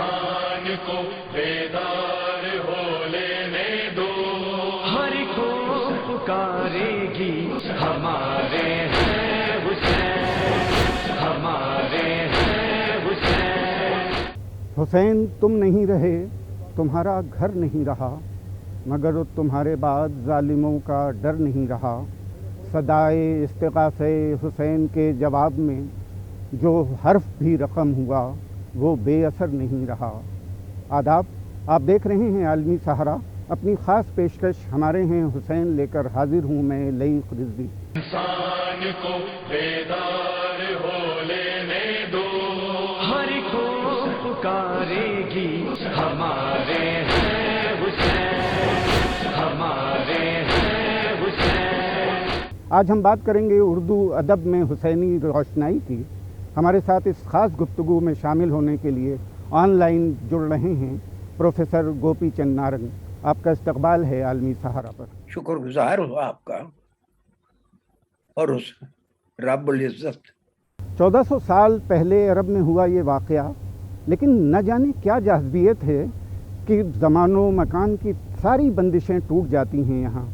انسان کو بیدار ہو لینے دو، ہر کو پکارے گی ہمارے ہیں حسین، ہمارے ہیں حسین۔ حسین تم نہیں رہے، تمہارا گھر نہیں رہا، مگر تمہارے بعد ظالموں کا ڈر نہیں رہا۔ صدائے استغاثے حسین کے جواب میں جو حرف بھی رقم ہوا وہ بے اثر نہیں رہا۔ آداب، آپ دیکھ رہے ہیں عالمی سہارا، اپنی خاص پیشکش ہمارے ہیں حسین لے کر حاضر ہوں میں لئیق رضوی۔ انسان کو بیدار ہو لینے دو، ہر کو پکارے گی ہمارے ہیں حسین، ہمارے ہیں حسین۔ آج ہم بات کریں گے اردو ادب میں حسینی روشنائی کی۔ ہمارے ساتھ اس خاص گفتگو میں شامل ہونے کے لیے آن لائن جڑ رہے ہیں پروفیسر گوپی چند نارنگ۔ آپ کا استقبال ہے عالمی سہارا پر۔ شکر گزار ہوں آپ کا اور اس رب العزت۔ 1400 سال پہلے عرب میں ہوا یہ واقعہ، لیکن نہ جانے کیا جاذبیت ہے کہ زمان و مکان کی ساری بندشیں ٹوٹ جاتی ہیں۔ یہاں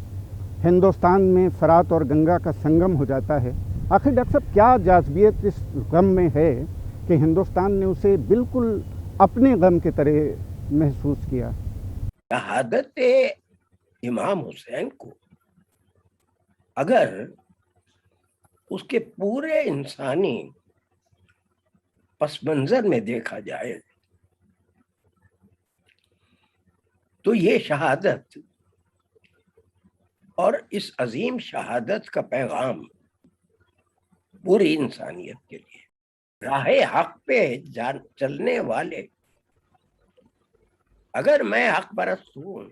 ہندوستان میں فرات اور گنگا کا سنگم ہو جاتا ہے۔ آخر ڈاکٹر صاحب کیا جاذبیت اس غم میں ہے کہ ہندوستان نے اسے بالکل اپنے غم کی طرح محسوس کیا؟ شہادت امام حسین کو اگر اس کے پورے انسانی پس منظر میں دیکھا جائے تو یہ شہادت اور اس عظیم شہادت کا پیغام پوری انسانیت کے لیے راہ حق پہ چلنے والے، اگر میں حق پرست ہوں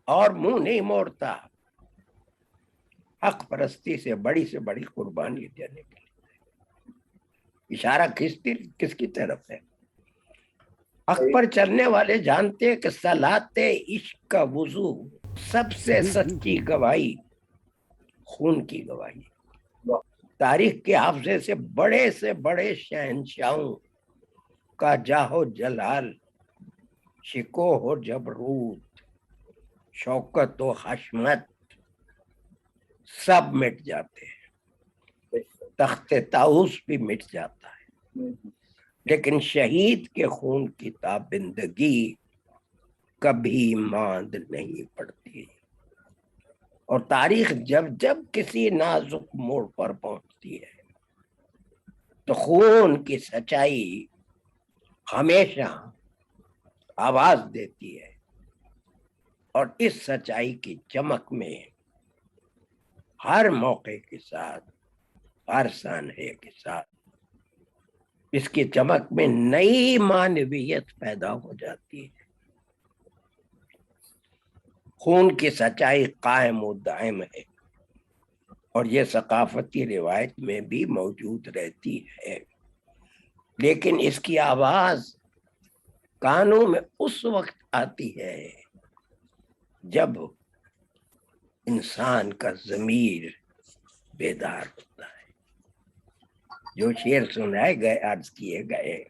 اور منہ نہیں موڑتا حق پرستی سے بڑی قربانی دینے کے لیے، اشارہ کس کی طرف ہے؟ حق پر چلنے والے جانتے کہ صلاۃ عشق کا وضو سب سے سچی گواہی خون کی گواہی۔ تاریخ کے حافظے سے بڑے شہنشاہوں کا جاہو جلال، شکوہ و جبروت، شوکت و حشمت سب مٹ جاتے ہیں، تخت طاؤس بھی مٹ جاتا ہے، لیکن شہید کے خون کی تابندگی کبھی ماند نہیں پڑتی۔ اور تاریخ جب کسی نازک موڑ پر پہنچتی ہے تو خون کی سچائی ہمیشہ آواز دیتی ہے، اور اس سچائی کی چمک میں ہر موقع کے ساتھ، ہر سانحے کے ساتھ اس کی چمک میں نئی معنویت پیدا ہو جاتی ہے۔ خون کی سچائی قائم و دائم ہے، اور یہ ثقافتی روایت میں بھی موجود رہتی ہے، لیکن اس کی آواز کانوں میں اس وقت آتی ہے جب انسان کا ضمیر بیدار ہوتا ہے۔ جو شعر سنائے گئے، عرض کیے گئے،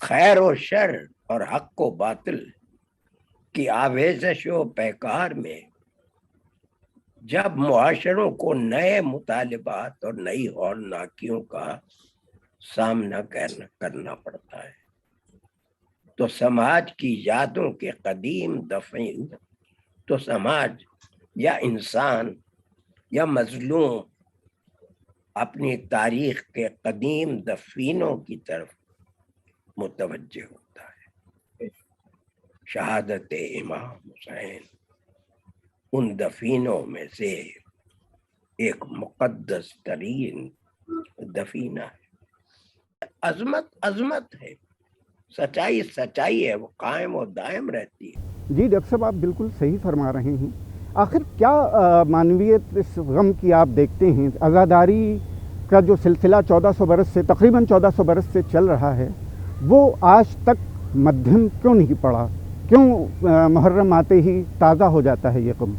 خیر و شر اور حق و باطل کی آویزش و پیکار میں جب معاشروں کو نئے مطالبات اور نئی ہولناکیوں کا سامنا کرنا پڑتا ہے تو سماج کی یادوں کے قدیم دفین، تو سماج یا انسان یا مظلوم اپنی تاریخ کے قدیم دفینوں کی طرف متوجہ ہوتا ہے۔ شہادت امام حسین ان دفینوں میں سے ایک مقدس ترین دفینہ ہے۔ عظمت ہے، سچائی ہے، وہ قائم و دائم رہتی ہے۔ جی ڈاکٹر صاحب، آپ بالکل صحیح فرما رہے ہیں۔ آخر کیا معنویت اس غم کی آپ دیکھتے ہیں؟ عزاداری کا جو سلسلہ 1400 برس سے، تقریباً 1400 برس سے چل رہا ہے، وہ آج تک مدھم کیوں نہیں پڑا؟ کیوں محرم آتے ہی تازہ ہو جاتا ہے یہ غم؟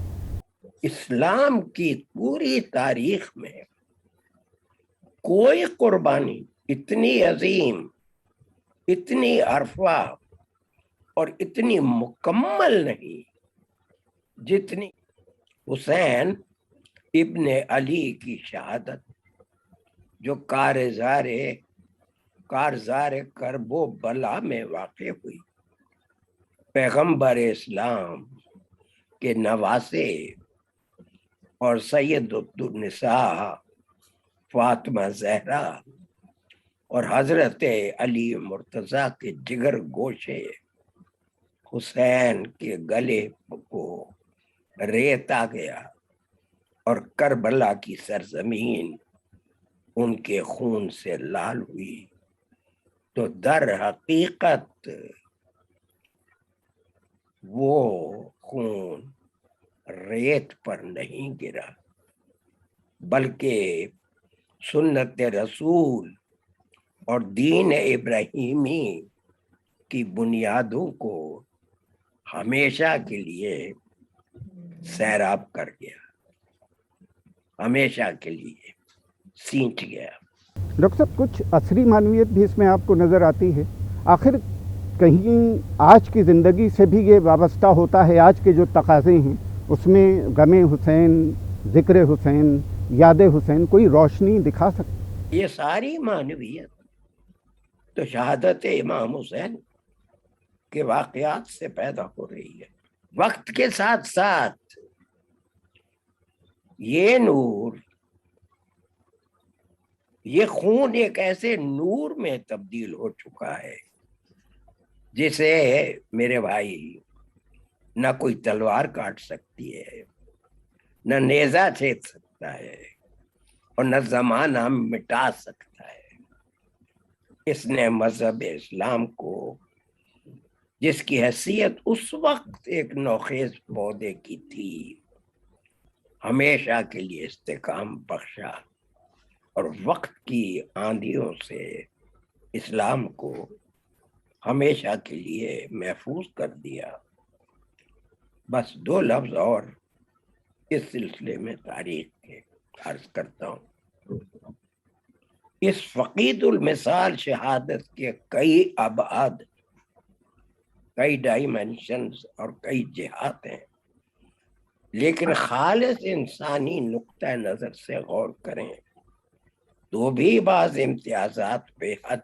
اسلام کی پوری تاریخ میں کوئی قربانی اتنی عظیم، اتنی عرفہ اور اتنی مکمل نہیں جتنی حسین ابن علی کی شہادت، جو کارزار کرب و بلا میں واقع ہوئی، پیغمبر اسلام کے نواسے اور سید النساء فاطمہ زہرا اور حضرت علی مرتضیٰ کے جگر گوشے حسین کے گلے کو ریت آ گیا اور کربلا کی سرزمین ان کے خون سے لال ہوئی، تو در حقیقت وہ خون ریت پر نہیں گرا، بلکہ سنت رسول اور دین ابراہیمی کی بنیادوں کو ہمیشہ کے لیے سیراب کر گیا، ہمیشہ کے لیے سینچ گیا۔ ڈاکٹر صاحب، کچھ عصری معنویت بھی اس میں آپ کو نظر آتی ہے؟ آخر کہیں آج کی زندگی سے بھی یہ وابستہ ہوتا ہے؟ آج کے جو تقاضے ہیں اس میں غم حسین، ذکر حسین، یاد حسین کوئی روشنی دکھا سکتے؟ یہ ساری معنویت تو شہادت امام حسین کے واقعات سے پیدا ہو رہی ہے۔ وقت کے ساتھ ساتھ یہ نور، یہ خون ایک ایسے نور میں تبدیل ہو چکا ہے جسے میرے بھائی نہ کوئی تلوار کاٹ سکتی ہے، نہ نیزہ چھید سکتا ہے، اور نہ زمانہ مٹا سکتا ہے۔ اس نے مذہب اسلام کو، جس کی حیثیت اس وقت ایک نوخیز پودے کی تھی، ہمیشہ کے لیے استحکام بخشا اور وقت کی آندھیوں سے اسلام کو ہمیشہ کے لیے محفوظ کر دیا۔ بس 2 لفظ اور اس سلسلے میں تاریخ کے عرض کرتا ہوں۔ اس فقید المثال شہادت کے کئی ابعاد، کئی ڈائمینشنز اور کئی جہات ہیں، لیکن خالص انسانی نقطہ نظر سے غور کریں تو بھی بعض امتیازات بے حد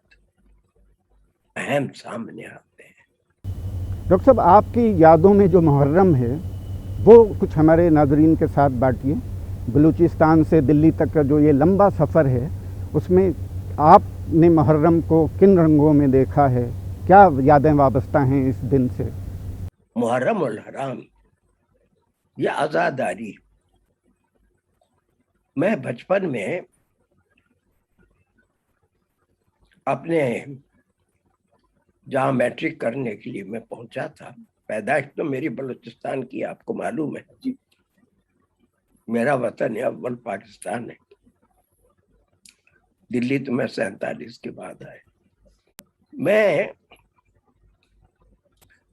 اہم سامنے آتے ہیں۔ ڈاکٹر صاحب، آپ کی یادوں میں جو محرم ہے وہ کچھ ہمارے ناظرین کے ساتھ بانٹیے۔ بلوچستان سے دلی تک کا جو یہ لمبا سفر ہے، اس میں آپ نے محرم کو کن رنگوں میں دیکھا ہے؟ کیا یادیں وابستہ ہیں اس دن سے؟ محرم الحرام یا عزاداری، میں بچپن میں اپنے جہاں میٹرک کرنے کے لیے میں پہنچا تھا، پیدائش تو میری بلوچستان کی آپ کو معلوم ہے، میرا وطن اول پاکستان ہے، دلی تو میں 47 کے بعد آئے۔ میں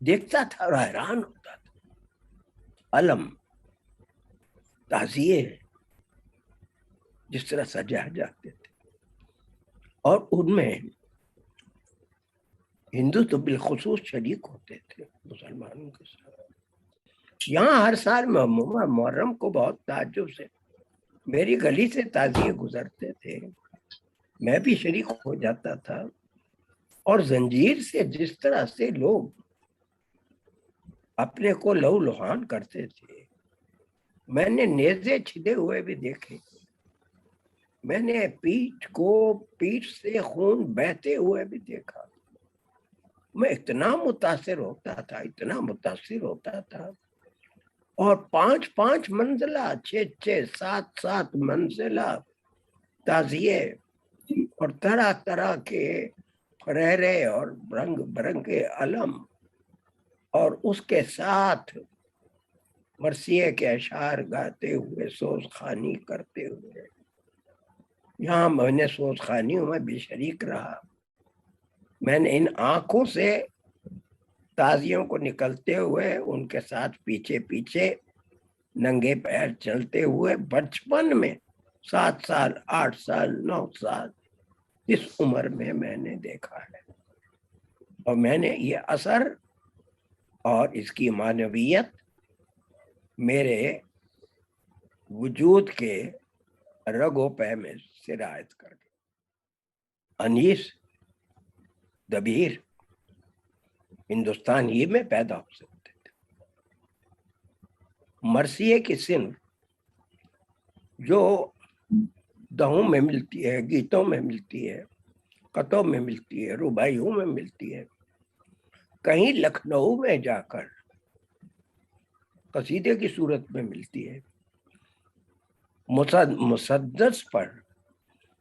دیکھتا تھا اور حیران ہوتا تھا، علم، تعزیے جس طرح سجائے جاتے تھے، اور ان میں ہندو تو بالخصوص شریک ہوتے تھے مسلمانوں کے ساتھ۔ یہاں ہر سال محرم کو بہت تعجب سے میری گلی سے تعزیے گزرتے تھے، میں بھی شریک ہو جاتا تھا، اور زنجیر سے جس طرح سے لوگ اپنے کو لہو لہان کرتے تھے، میں نے نیزے چھدے ہوئے بھی دیکھے، میں نے پیٹھ سے خون بہتے ہوئے بھی دیکھا۔ میں اتنا متاثر ہوتا تھا، اور 5 منزلہ 6 7 منزلہ تعزیے اور طرح طرح کے فرہرے اور رنگ برنگے علم، اور اس کے ساتھ مرثیے کے اشعار گاتے ہوئے، سوز خوانی کرتے ہوئے۔ یہاں میں نے سوز خوانیوں میں بھی شریک رہا۔ میں نے ان آنکھوں سے تازیوں کو نکلتے ہوئے ان کے ساتھ پیچھے پیچھے ننگے پیر چلتے ہوئے بچپن میں 7 سال 8 سال 9 سال اس عمر میں نے دیکھا ہے، اور میں نے یہ اثر اور اس کی معنویت میرے وجود کے رگ و پے میں سرایت کر گئی۔ انیس دبیر ہندوستان ہی میں پیدا ہو سکتے تھے۔ مرثیے کی صنف جو دہوں میں ملتی ہے، گیتوں میں ملتی ہے، قطعوں میں ملتی ہے، رباعیوں میں ملتی ہے، کہیں لکھنؤ میں جا کر قصیدے کی صورت میں ملتی ہے، مسدس پر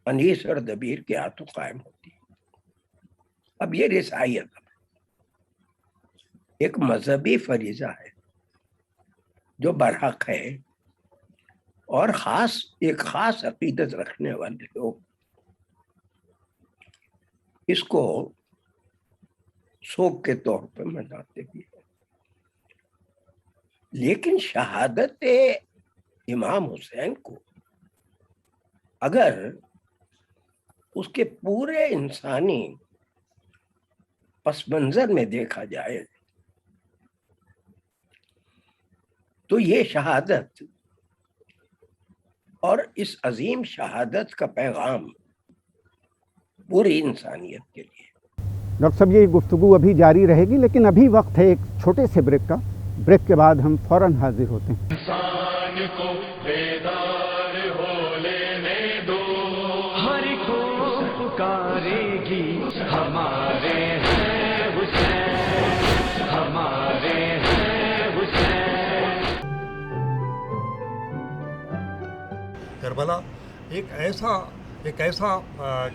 انیس اور دبیر کے ہاتھوں قائم ہوتی ہے۔ اب یہ رسائی ادب ایک مذہبی فریضہ ہے جو برحق ہے، اور ایک خاص عقیدت رکھنے والے لوگ اس کو سوگ کے طور پہ مناتے بھی ہیں۔ لیکن شہادت امام حسین کو اگر اس کے پورے انسانی پس منظر میں دیکھا جائے تو یہ شہادت اور اس عظیم شہادت کا پیغام پوری انسانیت کے لیے۔ ڈاکٹر صاحب یہ گفتگو ابھی جاری رہے گی، لیکن ابھی وقت ہے ایک چھوٹے سے بریک کا۔ بریک کے بعد ہم فوراً حاضر ہوتے ہیں۔ انسان کو بیدار ہو لینے دو، ہر کو پکارے گی ہمارے ہیں حسین، ہمارے ہیں حسین۔ کربلا ایک ایسا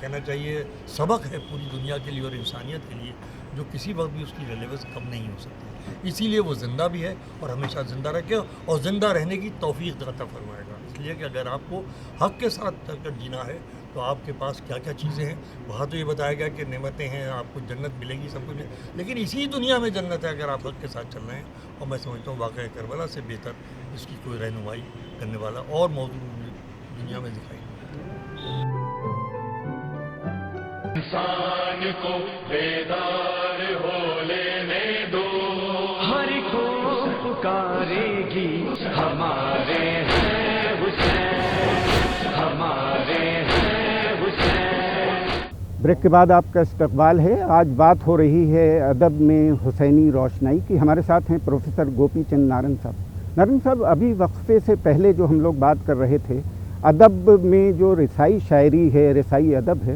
کہنا چاہیے سبق ہے پوری دنیا کے لیے اور انسانیت کے لیے، جو کسی وقت بھی اس کی ریلیونس کم نہیں ہو سکتی۔ اسی لیے وہ زندہ بھی ہے اور ہمیشہ زندہ رکھے اور زندہ رہنے کی توفیق عطا فرمائے گا۔ اس لیے کہ اگر آپ کو حق کے ساتھ اگر جینا ہے تو آپ کے پاس کیا کیا چیزیں ہیں، وہاں تو یہ بتایا گیا کہ نعمتیں ہیں، آپ کو جنت ملے گی، سب کچھ ہے، لیکن اسی دنیا میں جنت ہے اگر آپ حق کے ساتھ چل رہے ہیں۔ اور میں سمجھتا ہوں واقعہ کربلا سے بہتر اس کی کوئی رہنمائی کرنے والا اور موضوع دنیا میں دکھائی۔ انسان کو بیدار ہو لینے دو، ہر کو پکارے گی ہمارے ہیں حسین، ہمارے ہیں حسین۔ بریک کے بعد آپ کا استقبال ہے۔ آج بات ہو رہی ہے ادب میں حسینی روشنائی کی۔ ہمارے ساتھ ہیں پروفیسر گوپی چند نارنگ صاحب۔ نارنگ صاحب، ابھی وقفے سے پہلے جو ہم لوگ بات کر رہے تھے، ادب میں جو رسائی شاعری ہے، رسائی ادب ہے،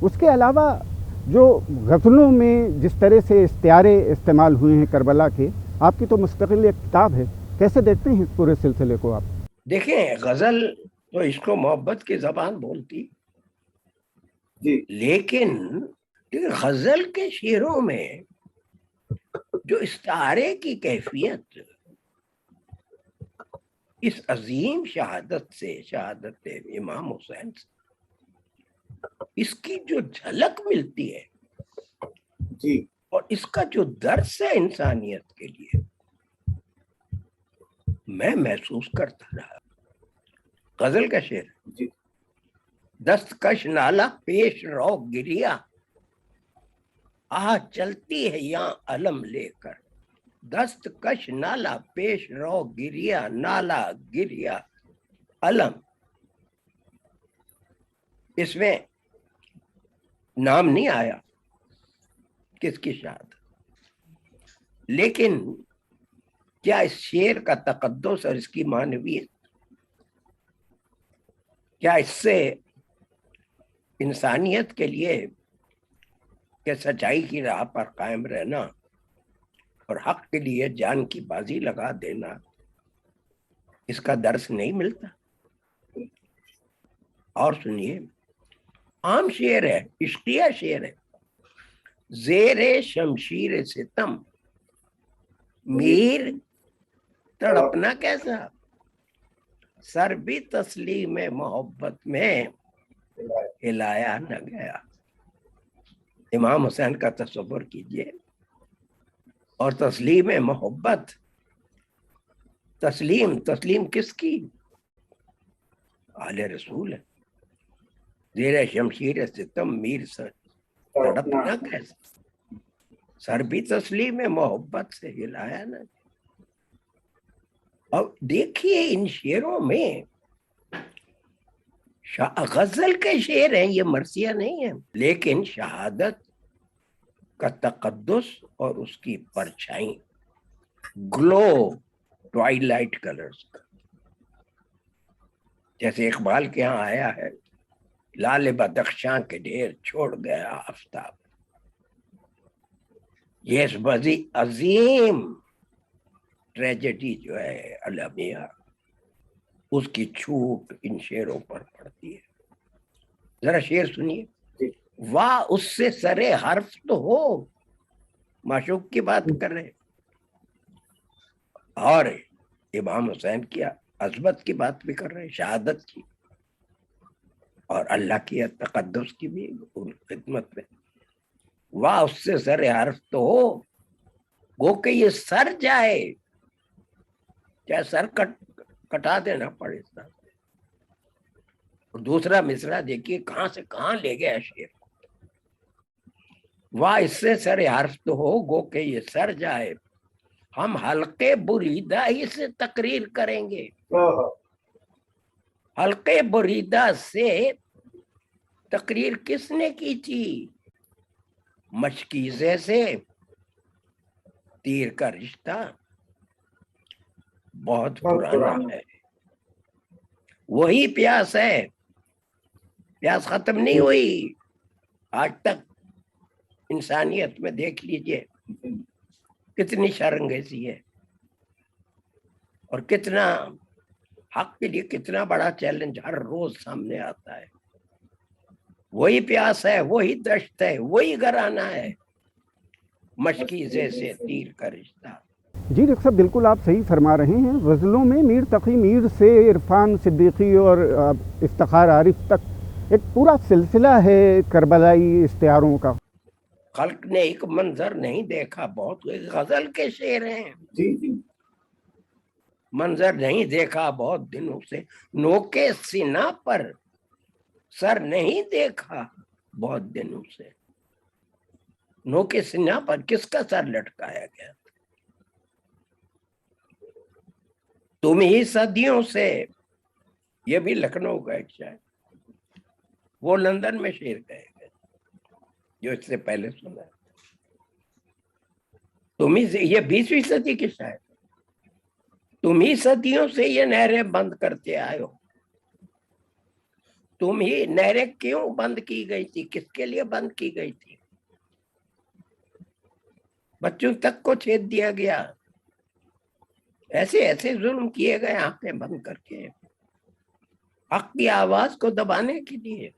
اس کے علاوہ جو غزلوں میں جس طرح سے استعارے استعمال ہوئے ہیں کربلا کے، آپ کی تو مستقل ایک کتاب ہے، کیسے دیکھتے ہیں اس پورے سلسلے کو آپ؟ دیکھیں، غزل تو اس کو محبت کی زبان بولتی، لیکن غزل کے شعروں میں جو استعارے کی کیفیت اس عظیم شہادت سے، شہادت امام حسین سے، اس کی جو جھلک ملتی ہے اور اس کا جو درس ہے انسانیت کے لیے، میں محسوس کرتا رہا۔ غزل کا شعر، دستکش نالا پیش رو گریا، چلتی ہے یہاں علم لے کر، دستکش نالا پیش رو گریا، نالا گریا علم۔ اس میں نام نہیں آیا کس کی شہادت، لیکن کیا اس شعر کا تقدس اور اس کی معنویت، کیا اس سے انسانیت کے لیے کہ سچائی کی راہ پر قائم رہنا اور حق کے لیے جان کی بازی لگا دینا، اس کا درس نہیں ملتا؟ اور سنیے، عام شعر ہے، عشقیہ شعر ہے، زیر شمشیر ستم میر تڑپنا کیسا، سر بھی تسلیم محبت میں ہلایا نہ گیا۔ امام حسین کا تصور کیجئے، اور تسلیم محبت، تسلیم کس کی؟ آل رسول ہے۔ زیر شمشیر ستم میر سر تڑپنا کیسے، سر بھی تسلیم محبت سے ہلایا نا۔ اور دیکھیے ان شعروں میں غزل کے شعر ہیں، یہ مرثیہ نہیں ہے، لیکن شہادت کا تقدس اور اس کی پرچھائی، گلو ٹوائلائٹ کلرز کا، جیسے اقبال کے ہاں آیا ہے، لال بدخشاں کے ڈھیر چھوڑ گیا آفتاب، یہ بڑی عظیم ٹریجڈی جو ہے المیہ، اس کی چھوٹ ان شعروں پر پڑتی ہے۔ ذرا شعر سنیے، واہ اس سے سرے حرف تو ہو، معشوق کی بات کر رہے، اور امام حسین کی عظمت کی بات بھی کر رہے، شہادت کی اور اللہ کی تقدس کی بھی خدمت میں۔ واہ اس سے سرے حرف تو ہو، گو کہ یہ سر جائے، چاہے سر کٹا دینا پڑے۔ اور دوسرا مصرع دیکھیے کہاں سے کہاں لے گیا شعر، واہ اس سے سر حرف تو ہو، گو کہ یہ سر جائے، ہم حلقے بریدہ ہی سے تقریر کریں گے۔ حلقے بریدہ سے تقریر کس نے کی تھی؟ مشکیزے سے تیر کا رشتہ بہت پرانا ہے، وہی پیاس ہے، پیاس ختم نہیں ہوئی آج تک انسانیت میں۔ دیکھ لیجئے کتنی شرانگیزی ہے، اور کتنا حق کے لیے کتنا بڑا چیلنج ہر روز سامنے آتا ہے۔ وہی پیاس ہے، وہی دشت ہے، وہی گھرانہ ہے، مشکیزے سے تیر کا رشتہ۔ جی ڈاکٹر صاحب بالکل آپ صحیح فرما رہے ہیں، غزلوں میں میر تقی میر سے عرفان صدیقی اور افتخار عارف تک ایک پورا سلسلہ ہے کربلائی اشتہاروں کا۔ خلق نے ایک منظر نہیں دیکھا، بہت غزل کے شعر ہیں، منظر نہیں دیکھا بہت دنوں سے، نوکے سینہ پر سر نہیں دیکھا بہت دنوں سے۔ نوکے سینہ پر کس کا سر لٹکایا گیا؟ تم ہی صدیوں سے، یہ بھی لکھنؤ کا ایک شاعر، وہ لندن میں شعر کہے گئے جو اس سے پہلے سنا ہے۔ تم ہی سے، یہ 20ویں صدی کے شاعر، تم ہی صدیوں سے یہ نہریں بند کرتے آئے ہو۔ تم ہی نہریں کیوں بند کی گئی تھی، کس کے لیے بند کی گئی تھی؟ بچوں تک کو چھید دیا گیا، ایسے ایسے ظلم کیے گئے آنکھیں بند کر کے، حق کی آواز کو دبانے کے لیے۔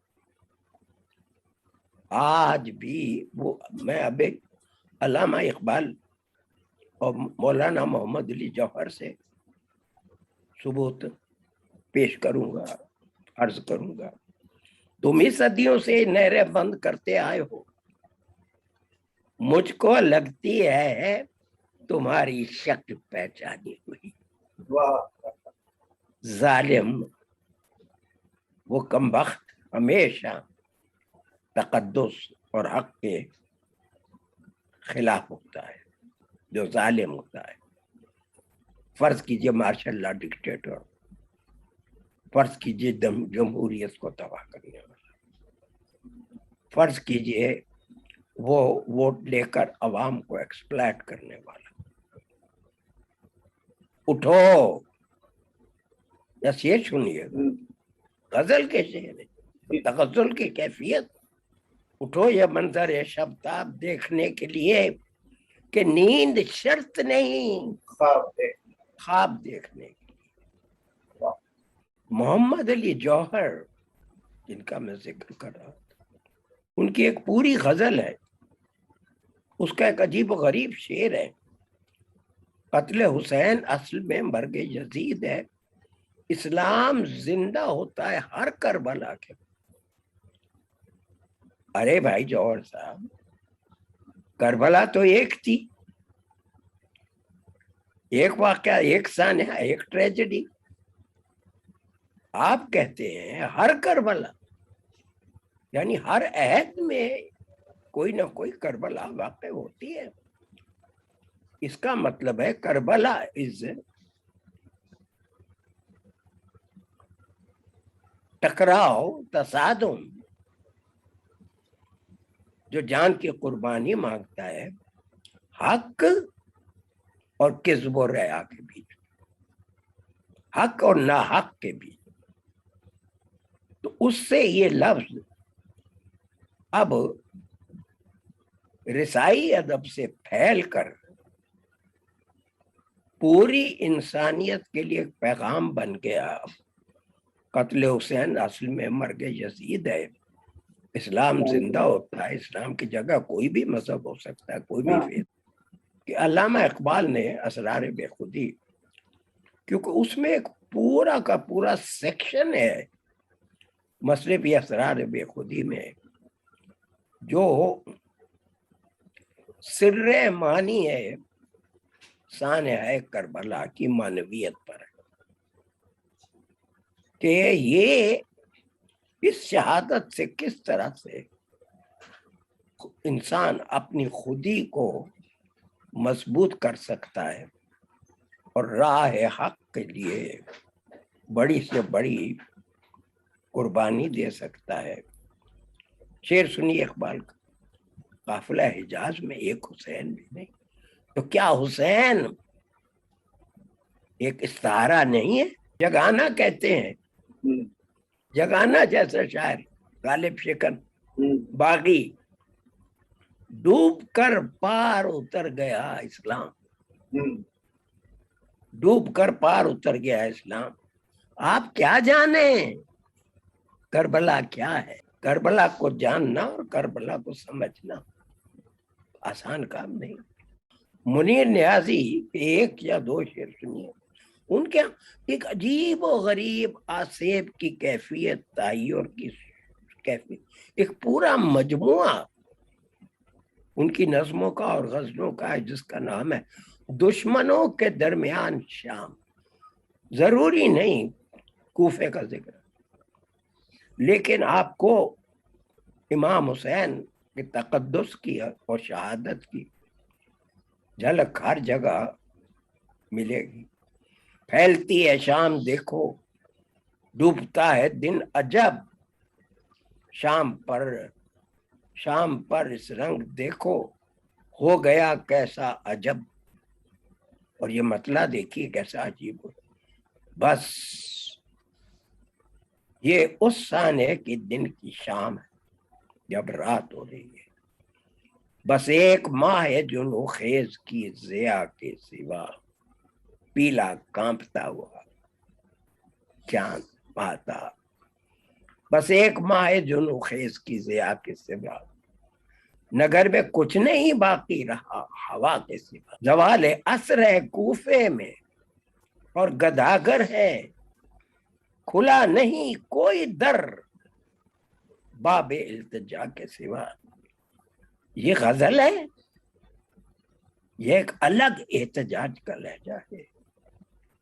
آج بھی وہ میں اب علامہ اقبال اور مولانا محمد علی جوہر سے ثبوت پیش کروں گا، عرض کروں گا۔ تم ہی صدیوں سے نہریں بند کرتے آئے ہو، مجھ کو لگتی ہے تمہاری شکل پہچانی ہوئی۔ ظالم وہ کمبخت ہمیشہ تقدس اور حق کے خلاف ہوتا ہے، جو ظالم ہوتا ہے۔ فرض کیجئے مارشل لا ڈکٹیٹر، فرض کیجئے جمہوریت کو تباہ کرنے والا، فرض کیجئے وہ ووٹ لے کر عوام کو ایکسپلائٹ کرنے والا۔ اٹھو، یا شعر سنیے، غزل کے شعر، تغزل کی کیفیت۔ اٹھو یہ منظر شبتاب دیکھنے کے لیے کہ نیند شرط نہیں، خواب دیکھنے کے لیے۔ محمد علی جوہر جن کا میں ذکر کر رہا تھا، ان کی ایک پوری غزل ہے، اس کا ایک عجیب و غریب شعر ہے، قتل حسین اصل میں مرگ یزید ہے، اسلام زندہ ہوتا ہے ہر کربلا کے۔ ارے بھائی جوہر صاحب، کربلا تو ایک تھی، ایک واقعہ، ایک سانحہ، ایک ٹریجڈی۔ آپ کہتے ہیں ہر کربلا، یعنی ہر عہد میں کوئی نہ کوئی کربلا واقع ہوتی ہے. اس کا مطلب ہے کربلا از ٹکراؤ، تصادم، جو جان کی قربانی مانگتا ہے حق اور کذب و ریا کے بیچ، حق اور ناحق کے بیچ. تو اس سے یہ لفظ اب رسائی ادب سے پھیل کر پوری انسانیت کے لیے ایک پیغام بن گیا. قتل حسین اصل میں مرگ یزید ہے. اسلام زندہ ہوتا ہے، اسلام کی جگہ کوئی بھی مذہب ہو سکتا ہے، کوئی بھی فیض. کہ علامہ اقبال نے اسرار بے خودی، کیونکہ اس میں ایک پورا کا پورا سیکشن ہے مصرفی اسرار بے خودی میں، جو سر معنی ہے سانحہ کربلا کی معنویت پر ہے، کہ یہ اس شہادت سے کس طرح سے انسان اپنی خودی کو مضبوط کر سکتا ہے اور راہ حق کے لیے بڑی سے بڑی قربانی دے سکتا ہے. شعر سنیے اقبال کا، قافلہ حجاز میں ایک حسین بھی نہیں. تو کیا حسین ایک استعارہ نہیں ہے؟ جگانا کہتے ہیں، جگانا جیسا شاعر غالب شکن باغی، ڈوب کر پار اتر گیا اسلام، ڈوب کر پار اتر گیا اسلام. آپ کیا جانیں کربلا کیا ہے؟ کربلا کو جاننا اور کربلا کو سمجھنا آسان کام نہیں. منیر نیازی ایک یا دو شعر سنیے، ان کے ایک عجیب و غریب آصیب کی کیفیت، تعیر کی کیفیت، ایک پورا مجموعہ ان کی نظموں کا اور غزلوں کا ہے، جس کا نام ہے دشمنوں کے درمیان شام. ضروری نہیں کوفے کا ذکر، لیکن آپ کو امام حسین کے تقدس کی اور شہادت کی جھلک ہر جگہ ملے گی. پھیلتی ہے شام دیکھو، ڈوبتا ہے دن عجب، شام پر اس رنگ دیکھو، ہو گیا کیسا عجب. اور یہ مطلع دیکھیے کیسا عجیب ہو. بس یہ اس سانے کی دن کی شام ہے جب رات ہو رہی ہے. بس ایک ماہ جنو خیز کی ضیا کے سوا، پیلا کانپتا ہوا چاند پاتا. بس ایک ماہ جنو خیز کی ضیا کے سوا، نگر میں کچھ نہیں باقی رہا ہوا کے سوا. زوال عصر ہے کوفے میں اور گداگر ہے، کھلا نہیں کوئی در باب التجا کے سوا. یہ غزل ہے، یہ ایک الگ احتجاج کا لہجہ ہے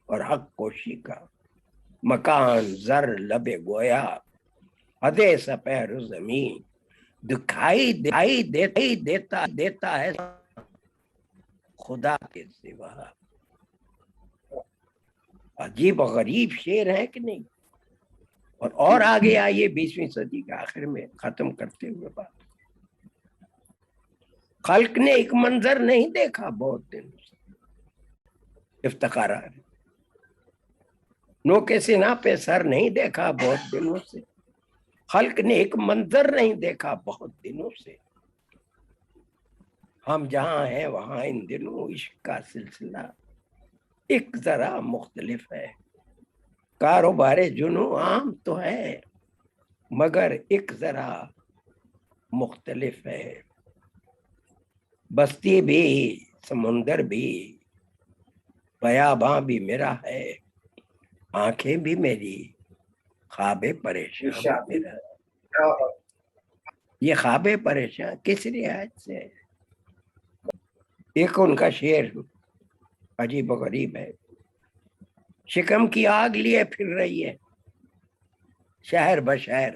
اور حق کوشی کا. مکان زر لب گویا ادے سپہر زمین، دکھائی دیتا ہے خدا کے سوا. عجیب و غریب شعر ہے کہ نہیں؟ اور آگے آئیے 20ویں صدی کے آخر میں ختم کرتے ہوئے بات. خلق نے ایک منظر نہیں دیکھا بہت دنوں سے، افتخارات نو کے سنا پہ سر نہیں دیکھا بہت دنوں سے. خلق نے ایک منظر نہیں دیکھا بہت دنوں سے. ہم جہاں ہیں وہاں ان دنوں عشق کا سلسلہ ایک ذرا مختلف ہے. کاروبار جنوں عام تو ہے مگر ایک ذرا مختلف ہے. بستی بھی سمندر بھی بیاباں بھی میرا ہے، آنکھیں بھی میری خواب پریشان میرا. یہ خواب پریشان کس رعایت سے ہے؟ ایک ان کا شعر عجیب و غریب ہے. شکم کی آگ لیے پھر رہی ہے شہر بشہر،